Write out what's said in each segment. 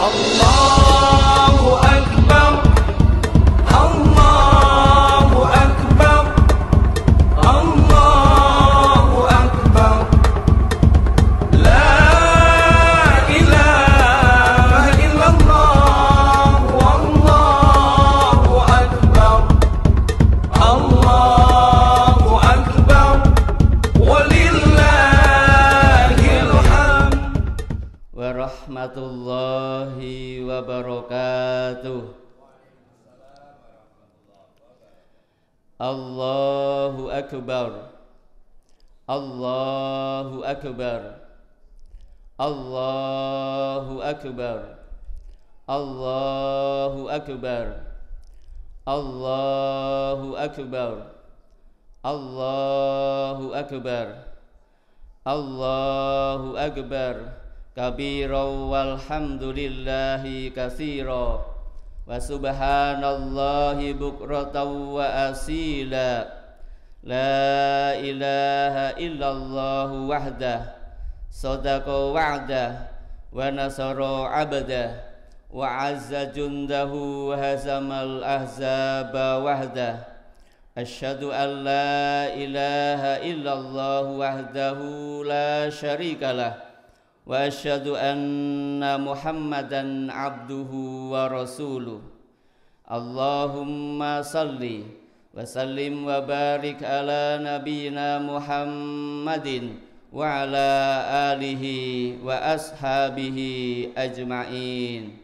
Allahu Akbar, Allahu Akbar, Allahu Akbar. La ilaha illallah, Wallahu Akbar, Allahu Akbar, walillahil hamd. Warahmatullahi wabarakatuh. Allahu Akbar, Allahu Akbar, Allahu Akbar, Allahu Akbar, Allahu Akbar, Allahu Akbar, Allahu Akbar. Kabira walhamdulillahi katsira wa subhanallahi bukratan wa asila. La ilaha illallah wahdah sadaqa wa'dah wa nasara 'abdah wa 'azza jundahu wa hazamal ahzaba wahdah. Asyhadu an la ilaha illallah wahdahu la syarikalah wa asyhadu anna Muhammadan abduhu wa rasuluh. Allahumma salli wa sallim wa barik ala nabiyyina Muhammadin wa ala alihi wa ashabihi ajma'in.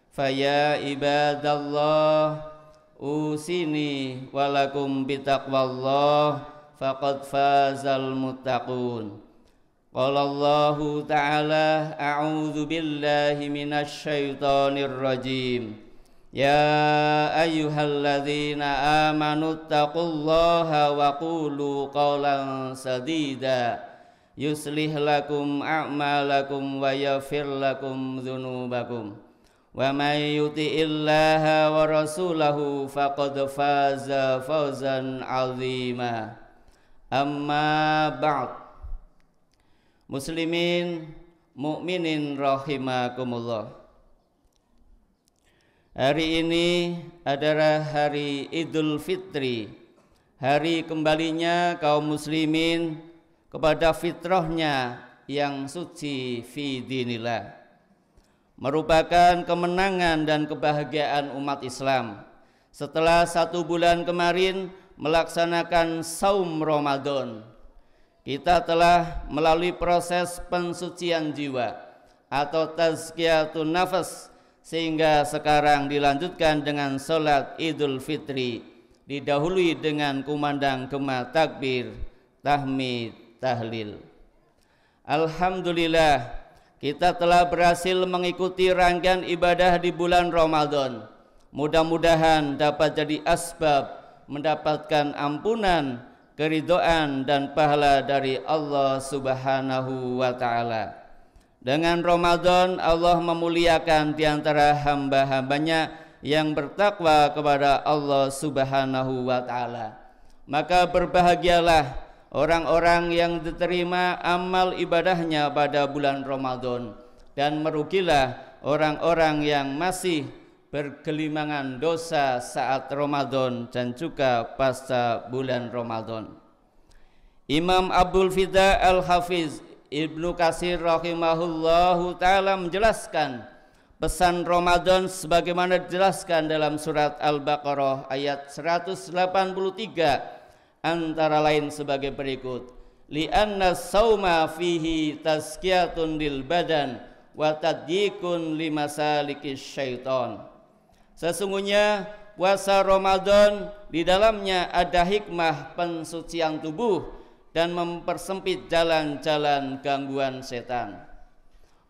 Faya ibadallah, usini walakum bitaqwallah, faqad fazal muttaqun. Qala Allahu ta'ala, a'udzu billahi minasy syaithanir rajim. Ya ayyuhalladzina amanu taqullaha wa qulu qawlan sadida yuslih lakum a'malakum wa yaghfir lakum dzunubakum wa may yuti'illaha wa rasulahu faqad faza fawzan 'azima. Amma ba'd. Muslimin, mukminin rahimakumullah. Hari ini adalah hari Idul Fitri, hari kembalinya kaum muslimin kepada fitrahnya yang suci fi dinillah. Merupakan kemenangan dan kebahagiaan umat Islam setelah 1 bulan kemarin melaksanakan saum Ramadan. Kita telah melalui proses pensucian jiwa atau tazkiyatun nafas, sehingga sekarang dilanjutkan dengan sholat Idul Fitri, didahului dengan kumandang gema takbir, tahmid, tahlil. Alhamdulillah, kita telah berhasil mengikuti rangkaian ibadah di bulan Ramadan. Mudah-mudahan dapat jadi asbab mendapatkan ampunan, keridhaan dan pahala dari Allah Subhanahu wa ta'ala. Dengan Ramadan Allah memuliakan di antara hamba-hambanya yang bertakwa kepada Allah Subhanahu wa ta'ala. Maka berbahagialah orang-orang yang diterima amal ibadahnya pada bulan Ramadan, dan merugilah orang-orang yang masih bergelimangan dosa saat Ramadan dan juga pasca bulan Ramadan. Imam Abdul Fida Al-Hafiz Ibnu Katsir rahimahullahu ta'ala menjelaskan pesan Ramadan sebagaimana dijelaskan dalam surat Al-Baqarah ayat 183, antara lain sebagai berikut: li'anna sauma fihi tazkiyatun lil badan wa tadyikun limasalikis syaitan. Sesungguhnya puasa Ramadan di dalamnya ada hikmah pensucian tubuh dan mempersempit jalan-jalan gangguan setan.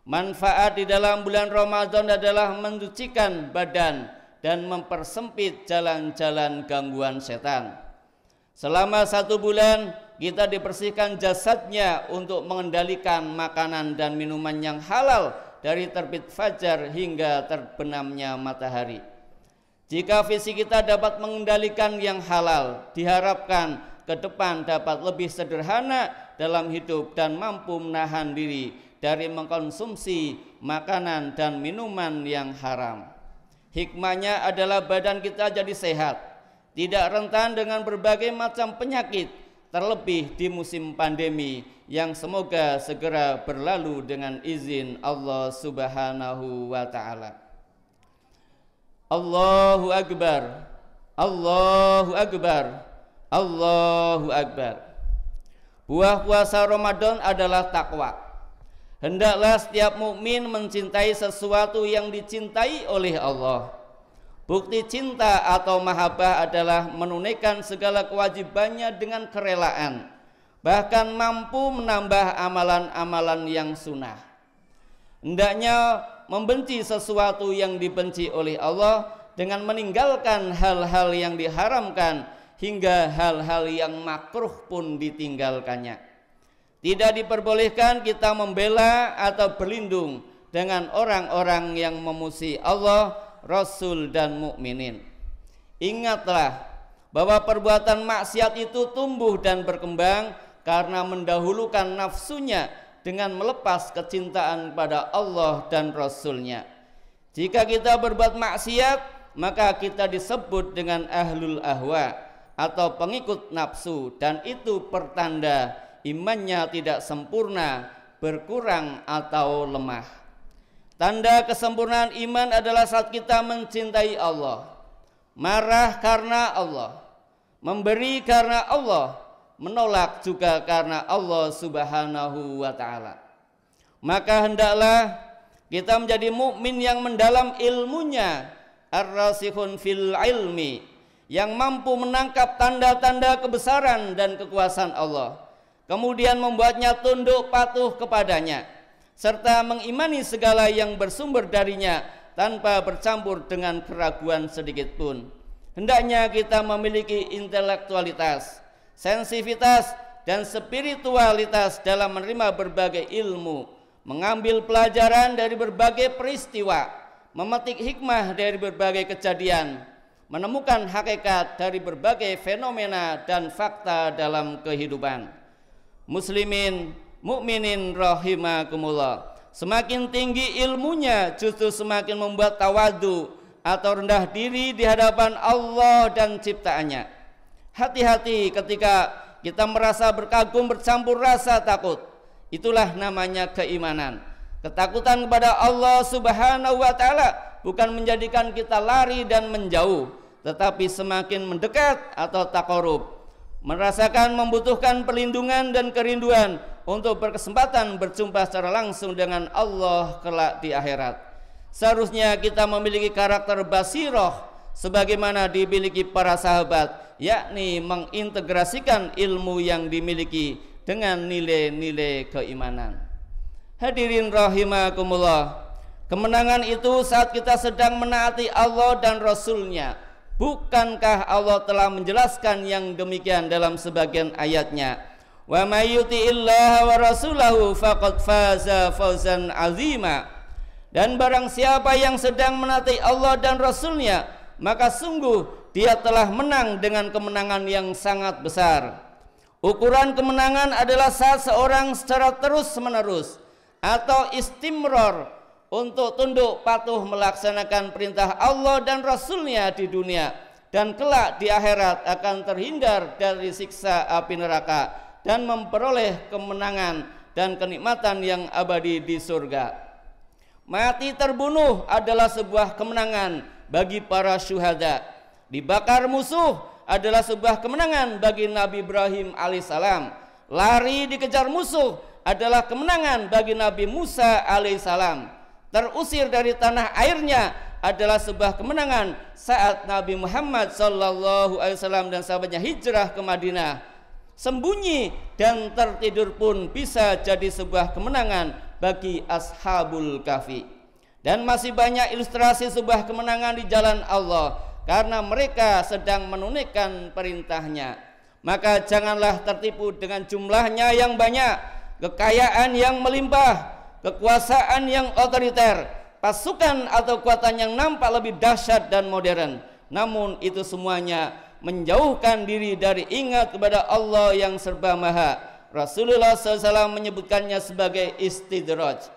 Manfaat di dalam bulan Ramadan adalah mensucikan badan dan mempersempit jalan-jalan gangguan setan. Selama 1 bulan kita dibersihkan jasadnya untuk mengendalikan makanan dan minuman yang halal dari terbit fajar hingga terbenamnya matahari. Jika fisik kita dapat mengendalikan yang halal, diharapkan ke depan dapat lebih sederhana dalam hidup dan mampu menahan diri dari mengkonsumsi makanan dan minuman yang haram. Hikmahnya adalah badan kita jadi sehat, tidak rentan dengan berbagai macam penyakit, terlebih di musim pandemi yang semoga segera berlalu dengan izin Allah Subhanahu wa Ta'ala. Allahu Akbar, Allahu Akbar, Allahu Akbar. Buah puasa Ramadan adalah takwa. Hendaklah setiap mukmin mencintai sesuatu yang dicintai oleh Allah. Bukti cinta atau mahabbah adalah menunaikan segala kewajibannya dengan kerelaan, bahkan mampu menambah amalan-amalan yang sunnah. Hendaknya membenci sesuatu yang dibenci oleh Allah dengan meninggalkan hal-hal yang diharamkan hingga hal-hal yang makruh pun ditinggalkannya. Tidak diperbolehkan kita membela atau berlindung dengan orang-orang yang memusuhi Allah, Rasul dan mukminin. Ingatlah bahwa perbuatan maksiat itu tumbuh dan berkembang karena mendahulukan nafsunya dengan melepas kecintaan pada Allah dan Rasulnya. Jika kita berbuat maksiat, maka kita disebut dengan ahlul ahwa atau pengikut nafsu, dan itu pertanda imannya tidak sempurna, berkurang atau lemah. Tanda kesempurnaan iman adalah saat kita mencintai Allah, marah karena Allah, memberi karena Allah, menolak juga karena Allah Subhanahu wa Ta'ala. Maka hendaklah kita menjadi mukmin yang mendalam ilmunya, ar-rasikhun fil ilmi, yang mampu menangkap tanda-tanda kebesaran dan kekuasaan Allah, kemudian membuatnya tunduk patuh kepadanya, serta mengimani segala yang bersumber darinya tanpa bercampur dengan keraguan sedikit pun. Hendaknya kita memiliki intelektualitas, sensitivitas, dan spiritualitas dalam menerima berbagai ilmu, mengambil pelajaran dari berbagai peristiwa, memetik hikmah dari berbagai kejadian, menemukan hakikat dari berbagai fenomena dan fakta dalam kehidupan. Muslimin, mukminin rahimakumullah, semakin tinggi ilmunya justru semakin membuat tawadu atau rendah diri di hadapan Allah dan ciptaannya. Hati-hati ketika kita merasa berkagum bercampur rasa takut. Itulah namanya keimanan. Ketakutan kepada Allah Subhanahu wa Ta'ala bukan menjadikan kita lari dan menjauh, tetapi semakin mendekat atau taqarrub, merasakan membutuhkan perlindungan dan kerinduan untuk berkesempatan berjumpa secara langsung dengan Allah kelak di akhirat. Seharusnya kita memiliki karakter basirah sebagaimana dimiliki para sahabat, yakni mengintegrasikan ilmu yang dimiliki dengan nilai-nilai keimanan. Hadirin rahimakumullah, kemenangan itu saat kita sedang menaati Allah dan Rasul-Nya. Bukankah Allah telah menjelaskan yang demikian dalam sebagian ayatnya? Wa may yuti'illaha wa rasulahu faqad faza fawzan azima. Dan barang siapa yang sedang menaati Allah dan Rasul-Nya, maka sungguh dia telah menang dengan kemenangan yang sangat besar. Ukuran kemenangan adalah saat seorang secara terus-menerus atau istimror untuk tunduk patuh melaksanakan perintah Allah dan Rasul-Nya di dunia, dan kelak di akhirat akan terhindar dari siksa api neraka dan memperoleh kemenangan dan kenikmatan yang abadi di surga. Mati terbunuh adalah sebuah kemenangan bagi para syuhada. Dibakar musuh adalah sebuah kemenangan bagi Nabi Ibrahim alaihissalam. Lari dikejar musuh adalah kemenangan bagi Nabi Musa alaihissalam. Terusir dari tanah airnya adalah sebuah kemenangan saat Nabi Muhammad SAW dan sahabatnya hijrah ke Madinah. Sembunyi dan tertidur pun bisa jadi sebuah kemenangan bagi Ashabul Kahfi. Dan masih banyak ilustrasi sebuah kemenangan di jalan Allah karena mereka sedang menunaikan perintahnya. Maka janganlah tertipu dengan jumlahnya yang banyak, kekayaan yang melimpah, kekuasaan yang otoriter, pasukan atau kekuatan yang nampak lebih dahsyat dan modern. Namun itu semuanya menjauhkan diri dari ingat kepada Allah yang serba maha, Rasulullah SAW menyebutkannya sebagai istidraj.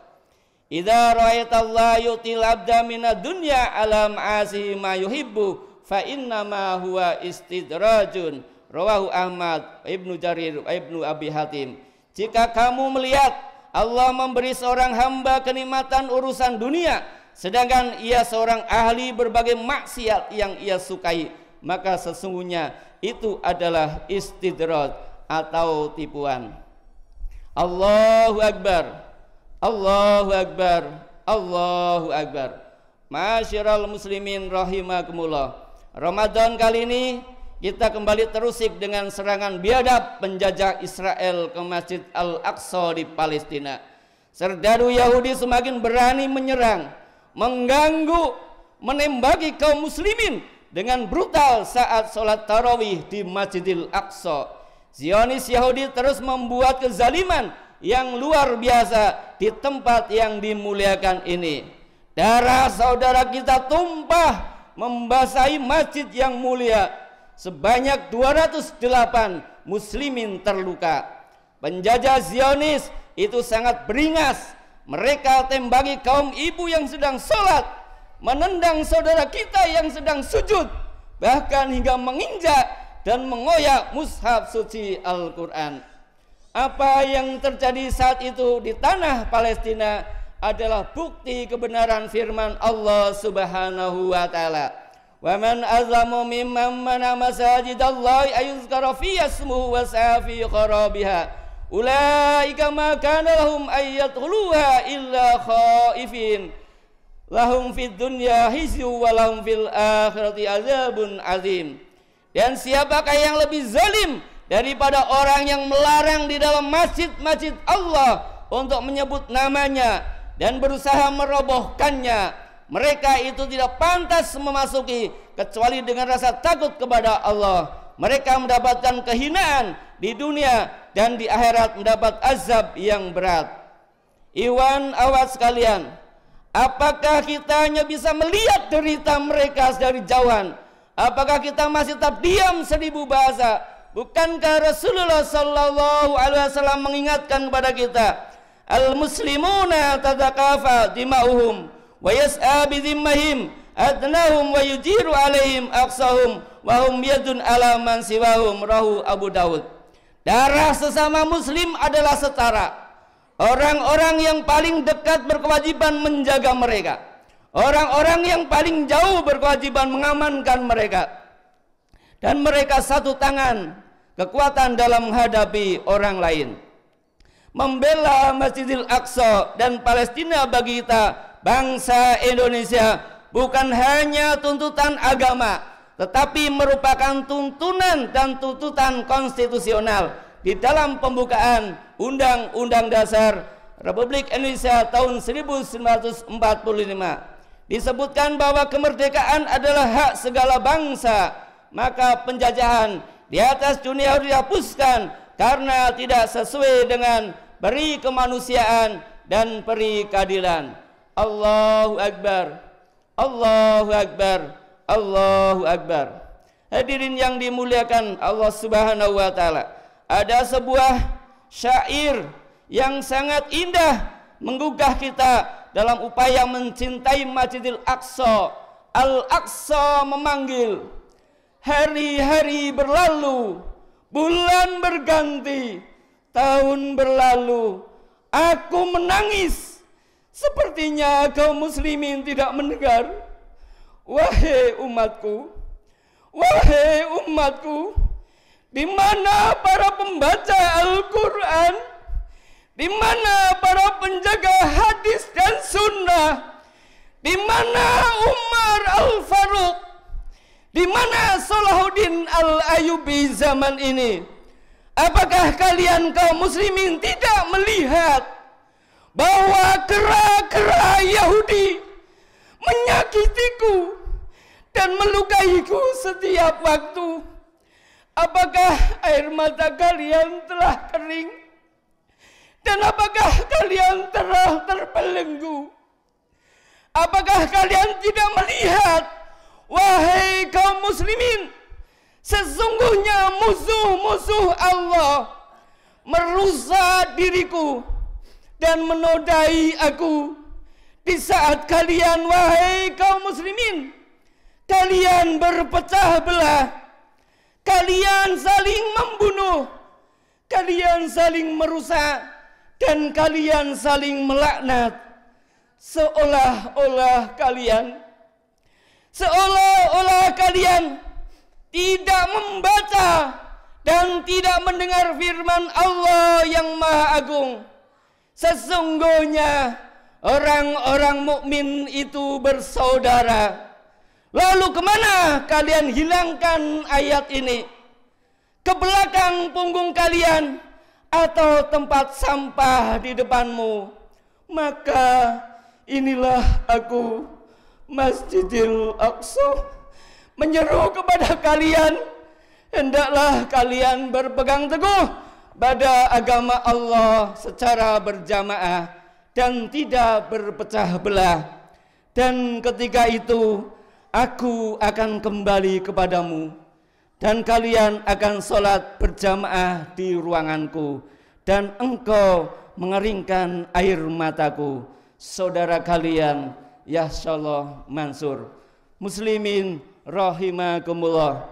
Idza ra'aitallaha yu'til abda minad dunya ala ma'asihi ma yuhibbu fa innama huwa istidrajun. Rawahu Ahmad, Ibnu Jarir, Ibnu Abi Hatim. Jika kamu melihat Allah memberi seorang hamba kenikmatan urusan dunia, sedangkan ia seorang ahli berbagai maksiat yang ia sukai, maka sesungguhnya itu adalah istidraj atau tipuan. Allahu Akbar, Allahu Akbar, Allahu Akbar. Masyiral muslimin rahimakumullah. Ramadan kali ini kita kembali terusik dengan serangan biadab penjajah Israel ke Masjid Al-Aqsa di Palestina. Serdadu Yahudi semakin berani menyerang, mengganggu, menembaki kaum muslimin dengan brutal saat sholat tarawih di Masjidil Aqsa. Zionis Yahudi terus membuat kezaliman yang luar biasa di tempat yang dimuliakan ini. Darah saudara kita tumpah membasahi masjid yang mulia. Sebanyak 208 muslimin terluka. Penjajah Zionis itu sangat beringas. Mereka tembaki kaum ibu yang sedang sholat, menendang saudara kita yang sedang sujud, bahkan hingga menginjak dan mengoyak mushaf suci Al-Quran. Apa yang terjadi saat itu di tanah Palestina adalah bukti kebenaran firman Allah Subhanahu wa Ta'ala. Wa man azlamu mimman mana masajidallahi ayuzkara fi ismuhu wa sa'a fi kharabiha ulaika ma kana lahum ayyadkhuluha illa khaifin lahum fid dunya khizyu wa lahum fil akhirati azabun azim. Dan siapakah yang lebih zalim daripada orang yang melarang di dalam masjid-masjid Allah untuk menyebut namanya dan berusaha merobohkannya? Mereka itu tidak pantas memasuki kecuali dengan rasa takut kepada Allah. Mereka mendapatkan kehinaan di dunia dan di akhirat mendapat azab yang berat. Iwan awat sekalian, apakah kita hanya bisa melihat derita mereka dari jauhan? Apakah kita masih tetap diam 1000 bahasa? Bukankah Rasulullah sallallahu alaihi wasallam mengingatkan kepada kita, al-muslimuna tatakafa dima'uhum wa yas'a bidzimmahim adnahum wa yujiru alaihim aqsahum wa hum yadun ala man siwahum. Rahu Abu Daud. Darah sesama muslim adalah setara. Orang-orang yang paling dekat berkewajiban menjaga mereka. Orang-orang yang paling jauh berkewajiban mengamankan mereka. Dan mereka satu tangan kekuatan dalam menghadapi orang lain. Membela Masjidil Aqsa dan Palestina bagi kita bangsa Indonesia bukan hanya tuntutan agama, tetapi merupakan tuntunan dan tuntutan konstitusional di dalam pembukaan Undang-Undang Dasar Republik Indonesia tahun 1945. Disebutkan bahwa kemerdekaan adalah hak segala bangsa, maka penjajahan di atas dunia harus dihapuskan karena tidak sesuai dengan peri kemanusiaan dan peri keadilan. Allahu Akbar, Allahu Akbar, Allahu Akbar. Hadirin yang dimuliakan Allah Subhanahu wa Ta'ala, ada sebuah syair yang sangat indah menggugah kita dalam upaya mencintai Masjidil Aqsa. Al-Aqsa memanggil, hari-hari berlalu, bulan berganti, tahun berlalu, aku menangis. Sepertinya kaum muslimin tidak mendengar. Wahai umatku, wahai umatku, di mana para pembaca Al-Quran, di mana para penjaga hadis dan sunnah, di mana Umar Al-Faruq, di mana Salahuddin Al-Ayyubi zaman ini? Apakah kalian kaum muslimin tidak melihat bahwa kera-kera Yahudi menyakitiku dan melukaiku setiap waktu? Apakah air mata kalian telah kering? Dan apakah kalian telah terbelenggu? Apakah kalian tidak melihat, wahai kaum muslimin, sesungguhnya musuh-musuh Allah merusak diriku dan menodai aku. Di saat kalian, wahai kaum muslimin, kalian berpecah belah, kalian saling membunuh, kalian saling merusak, dan kalian saling melaknat, seolah-olah kalian tidak membaca dan tidak mendengar firman Allah yang Maha Agung. Sesungguhnya orang-orang mukmin itu bersaudara. Lalu kemana kalian hilangkan ayat ini? Ke belakang punggung kalian atau tempat sampah di depanmu? Maka inilah aku, Masjidil Aqsa, menyeru kepada kalian, hendaklah kalian berpegang teguh pada agama Allah secara berjamaah dan tidak berpecah belah. Dan ketika itu aku akan kembali kepadamu, dan kalian akan sholat berjamaah di ruanganku, dan engkau mengeringkan air mataku. Saudara kalian Yahsallah Mansur. Muslimin rahimakumullah.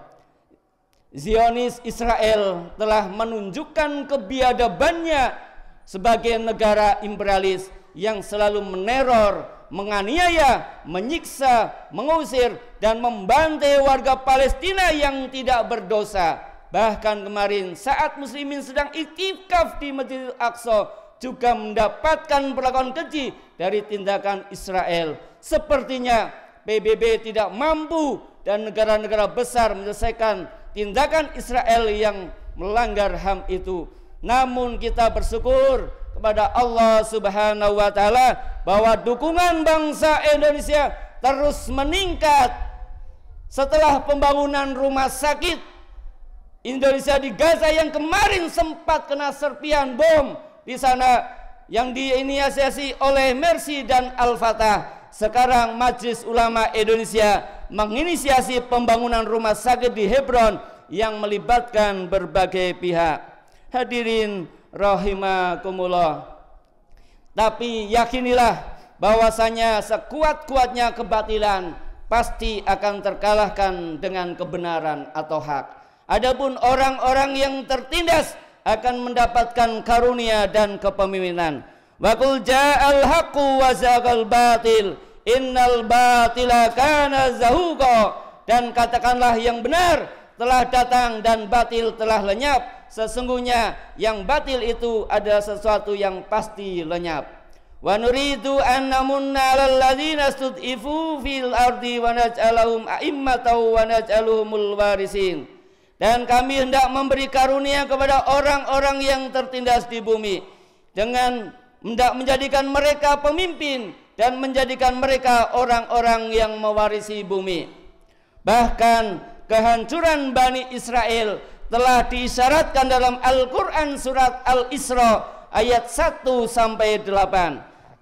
Zionis Israel telah menunjukkan kebiadabannya sebagai negara imperialis yang selalu meneror, menganiaya, menyiksa, mengusir, dan membantai warga Palestina yang tidak berdosa. Bahkan kemarin saat muslimin sedang iktikaf di Masjidil Aqsa juga mendapatkan perlakuan keji dari tindakan Israel. Sepertinya PBB tidak mampu dan negara-negara besar menyelesaikan tindakan Israel yang melanggar HAM itu. Namun kita bersyukur kepada Allah Subhanahu wa taala bahwa dukungan bangsa Indonesia terus meningkat setelah pembangunan rumah sakit Indonesia di Gaza yang kemarin sempat kena serpihan bom di sana yang diinisiasi oleh Mercy dan Al-Fatah. Sekarang Majelis Ulama Indonesia menginisiasi pembangunan rumah sakit di Hebron yang melibatkan berbagai pihak. Hadirin rahimakumullah. Tapi yakinilah bahwasanya sekuat-kuatnya kebatilan pasti akan terkalahkan dengan kebenaran atau hak. Adapun orang-orang yang tertindas akan mendapatkan karunia dan kepemimpinan. Wa qul ja'al haqqu wa zaqal batil innal batila kana zahuqa. Dan katakanlah yang benar telah datang dan batil telah lenyap. Sesungguhnya yang batil itu adalah sesuatu yang pasti lenyap. Wa nuridu an namunna 'alal ladzina stud'ifu fil ardi wa naj'alahum a'immatan wa naj'aluhumul warisin. Dan kami hendak memberi karunia kepada orang-orang yang tertindas di bumi dengan hendak menjadikan mereka pemimpin dan menjadikan mereka orang-orang yang mewarisi bumi. Bahkan kehancuran Bani Israel telah diisyaratkan dalam Al-Quran surat Al-Isra ayat 1-8.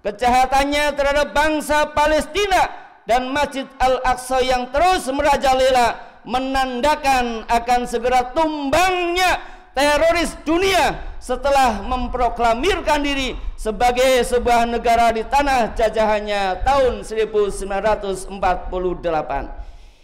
Kejahatannya terhadap bangsa Palestina dan Masjid Al-Aqsa yang terus merajalela menandakan akan segera tumbangnya teroris dunia setelah memproklamirkan diri sebagai sebuah negara di tanah jajahannya tahun 1948.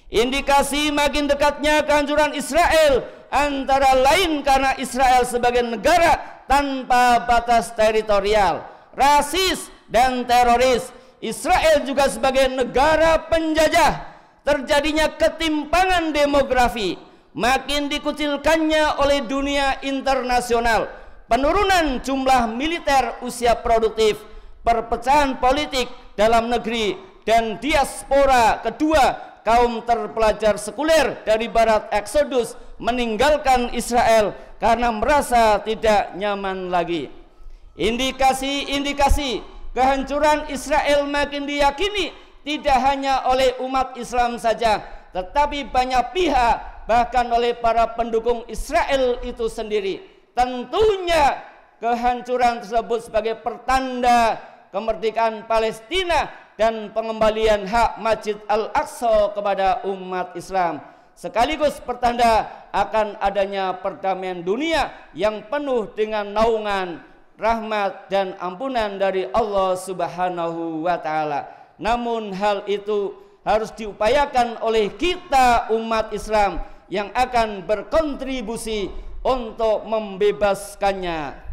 Indikasi makin dekatnya kehancuran Israel antara lain karena Israel sebagai negara tanpa batas teritorial, rasis dan teroris. Israel juga sebagai negara penjajah. Terjadinya ketimpangan demografi, makin dikucilkannya oleh dunia internasional, penurunan jumlah militer usia produktif, perpecahan politik dalam negeri, dan diaspora kedua kaum terpelajar sekuler dari barat eksodus meninggalkan Israel karena merasa tidak nyaman lagi. Indikasi-indikasi kehancuran Israel makin diyakini tidak hanya oleh umat Islam saja, tetapi banyak pihak, bahkan oleh para pendukung Israel itu sendiri. Tentunya kehancuran tersebut sebagai pertanda kemerdekaan Palestina dan pengembalian hak Masjid Al-Aqsa kepada umat Islam, sekaligus pertanda akan adanya perdamaian dunia yang penuh dengan naungan rahmat dan ampunan dari Allah Subhanahu wa taala. Namun hal itu harus diupayakan oleh kita umat Islam yang akan berkontribusi untuk membebaskannya.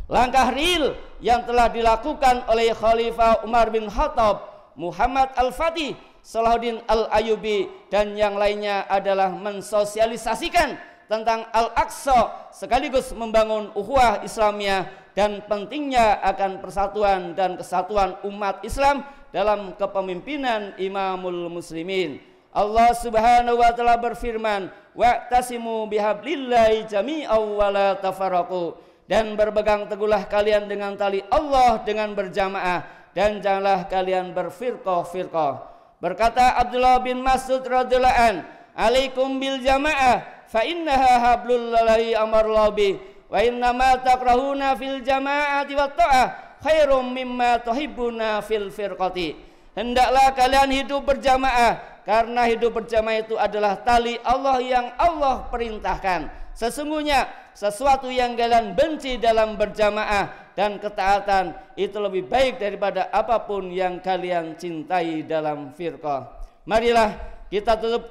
Langkah real yang telah dilakukan oleh Khalifah Umar bin Khattab, Muhammad Al-Fatih, Salahuddin Al-Ayyubi dan yang lainnya adalah mensosialisasikan tentang Al-Aqsa sekaligus membangun ukhuwah Islamiyah dan pentingnya akan persatuan dan kesatuan umat Islam dalam kepemimpinan Imamul Muslimin. Allah Subhanahu wa taala berfirman, "Wa'tasimu bihablillahi jami'an wa la tafarraqu." Dan berpegang teguhlah kalian dengan tali Allah dengan berjamaah dan janganlah kalian berfirqah-firqah. Berkata Abdullah bin Mas'ud radhiyallahu an, "Alaikum bil jamaah fa innaha hablullahi amarallahu bih wa inna ma takrahuna fil jamaati wat ta'ah khairum mimma tuhibbuna fil firqati." Hendaklah kalian hidup berjamaah karena hidup berjamaah itu adalah tali Allah yang Allah perintahkan. Sesungguhnya sesuatu yang kalian benci dalam berjamaah dan ketaatan itu lebih baik daripada apapun yang kalian cintai dalam firqah. Marilah kita tutup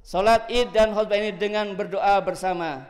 salat Id dan khutbah ini dengan berdoa bersama.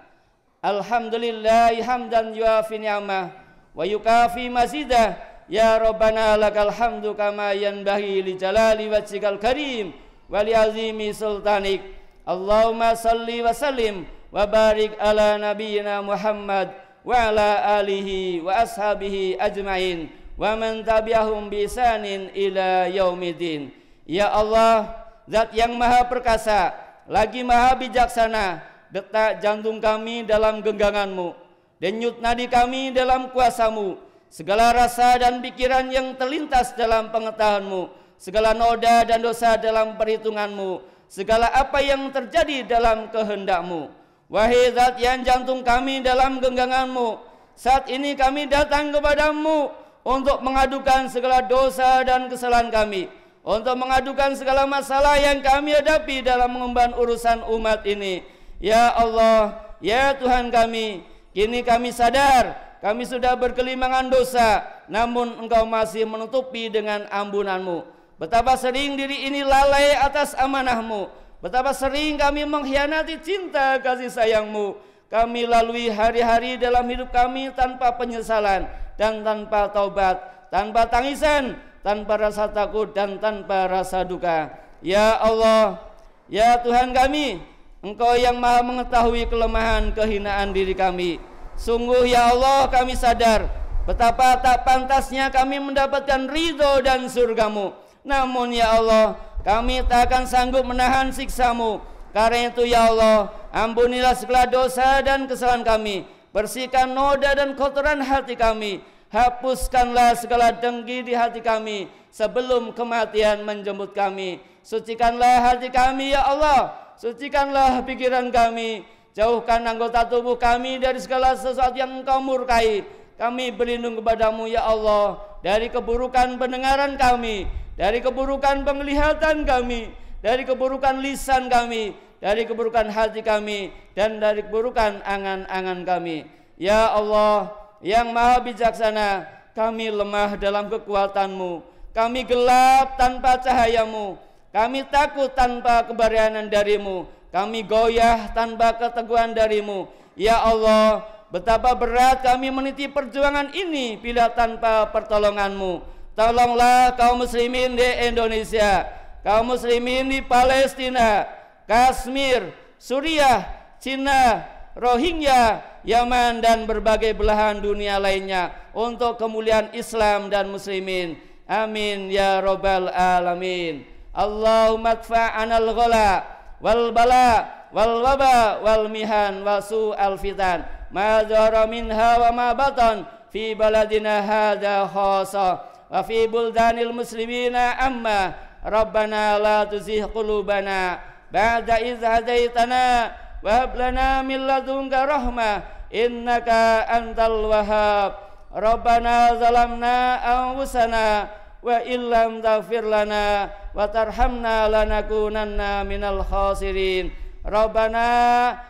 Alhamdulillahi hamdan yuafi ni'amah wa yukafi mazidah. Ya Rabbana lakal hamdu kama yanbaghi li jalali wajhikal karim wa li azimi sultanik. Allahumma salli wa sallim wa barik ala nabiyyina Muhammad wa ala alihi wa ashabihi ajmain wa man tabi'ahum bi ihsanin ila yaumiddin. Ya Allah, Zat yang maha perkasa lagi maha bijaksana, detak jantung kami dalam genggaman-Mu, denyut nadi kami dalam kuasa-Mu, segala rasa dan pikiran yang terlintas dalam pengetahuan-Mu, segala noda dan dosa dalam perhitungan-Mu, segala apa yang terjadi dalam kehendak-Mu. Wahai Zat yang jantung kami dalam genggaman-Mu, saat ini kami datang kepadamu untuk mengadukan segala dosa dan kesalahan kami, untuk mengadukan segala masalah yang kami hadapi dalam mengemban urusan umat ini. Ya Allah, ya Tuhan kami, kini kami sadar kami sudah berkelimangan dosa, namun Engkau masih menutupi dengan ampunan-Mu. Betapa sering diri ini lalai atas amanah-Mu, betapa sering kami mengkhianati cinta kasih sayang-Mu. Kami lalui hari-hari dalam hidup kami tanpa penyesalan dan tanpa taubat, tanpa tangisan, tanpa rasa takut dan tanpa rasa duka. Ya Allah, ya Tuhan kami, Engkau yang maha mengetahui kelemahan kehinaan diri kami. Sungguh ya Allah, kami sadar betapa tak pantasnya kami mendapatkan ridho dan surga-Mu. Namun ya Allah, kami tak akan sanggup menahan siksa-Mu. Karena itu ya Allah, ampunilah segala dosa dan kesalahan kami, bersihkan noda dan kotoran hati kami, hapuskanlah segala dengki di hati kami sebelum kematian menjemput kami. Sucikanlah hati kami ya Allah, sucikanlah pikiran kami, jauhkan anggota tubuh kami dari segala sesuatu yang Engkau murkai. Kami berlindung kepadamu ya Allah dari keburukan pendengaran kami, dari keburukan penglihatan kami, dari keburukan lisan kami, dari keburukan hati kami, dan dari keburukan angan-angan kami. Ya Allah yang maha bijaksana, kami lemah dalam kekuatan-Mu, kami gelap tanpa cahaya-Mu, kami takut tanpa keberanian dari-Mu, kami goyah tanpa keteguhan dari-Mu. Ya Allah, betapa berat kami meniti perjuangan ini bila tanpa pertolongan-Mu. Tolonglah kaum muslimin di Indonesia, kaum muslimin di Palestina, Kashmir, Suriah, Cina, Rohingya, Yaman dan berbagai belahan dunia lainnya untuk kemuliaan Islam dan muslimin. Amin ya rabbal alamin. Allahumma adfa'anal ghala wal bala wal waba wal mihan wa su'al fitan ma dhara minha wa ma batan fi baladina hadha khassa wa fi buldanil muslimina amma. Rabbana la tuzigh qulubana ba'da idh hadaitana wa hab lana min ladunka rahmah innaka antal wahhab. Rabbana zalamna anfusana wa illam taghfir lana wa tarhamna lanakunanna minal khasirin. Rabbana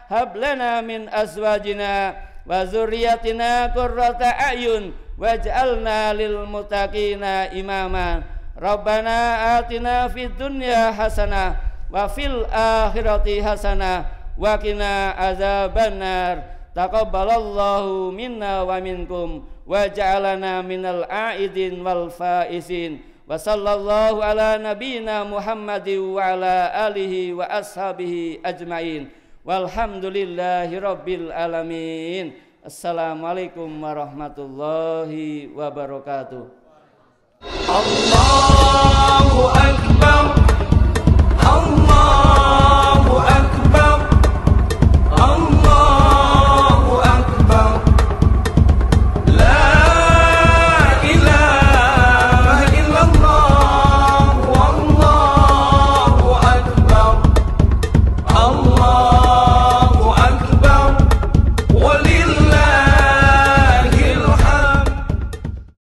hab lana min azwajina wa dzurriyyatina qurrata a'yun waj'alna lil muttaqina imama. Rabbana atina fid dunya hasanah wa fil akhirati hasanah wa qina azabannar. Taqabbalallahu minna wa minkum wa ja'alana minal a'idin wal faizin. Wa sallallahu ala nabiyyina Muhammadin wa ala alihi wa ashabihi ajmain. Walhamdulillahi rabbil alamin. Assalamualaikum warahmatullahi wabarakatuh.